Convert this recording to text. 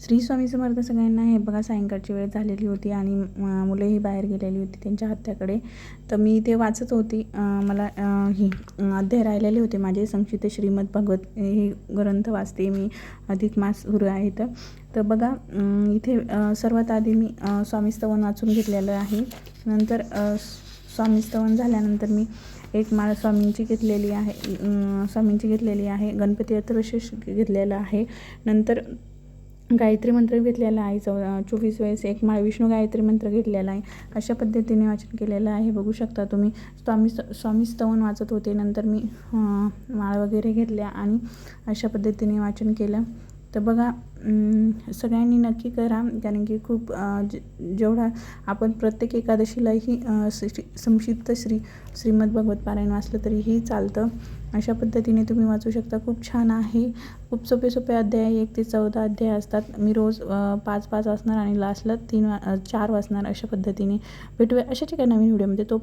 श्री स्वामी समर्थ सगळ्यांना. हे बघा सायंकाळची वेळ झालेली होती आणि मुलंही बाहेर गेलेली होती त्यांच्या हत्याकडे. तर मी इथे वाचत होती. मला ही अध्याय राहिलेले होते माझे. संक्षिप्त श्रीमद भागवत हे ग्रंथ वाचते मी. अधिक मास सुरू आहे तर बघा इथे सर्वात आधी मी स्वामीस्तवन वाचून घेतलेलं आहे. नंतर स्वामीस्तवन झाल्यानंतर मी एक माळ स्वामींची घेतलेली आहे. गणपती अथर्वशीर्ष घेतलेलं आहे. नंतर गायत्री मंत्र घेतलेला आहे. 24 वेळेस एक माळ विष्णू गायत्री मंत्र घेतलेला आहे. अशा पद्धतीने वाचन केलेलं आहे. बघू शकता तुम्ही. स्वामीस्तवन वाचत होते. नंतर मी माळ वगैरे घेतल्या आणि अशा पद्धतीने वाचन केलं. तर बघा सगळ्यांनी नक्की करा, कारण की खूप जेवढा आपण प्रत्येक एकादशीलाही संक्षिप्त श्रीमद भागवत पारायण वाचलं तरीही चालतं. अशा पद्धतीने तुम्ही वाचू शकता. खूप छान आहे. खूप सोपे अध्याय 1 ते 14 अध्याय असतात. मी रोज 5 वाचणार आणि लास्टला 4 वाचणार. अशा पद्धतीने भेटूया अशाच एका नवीन व्हिडिओमध्ये. तो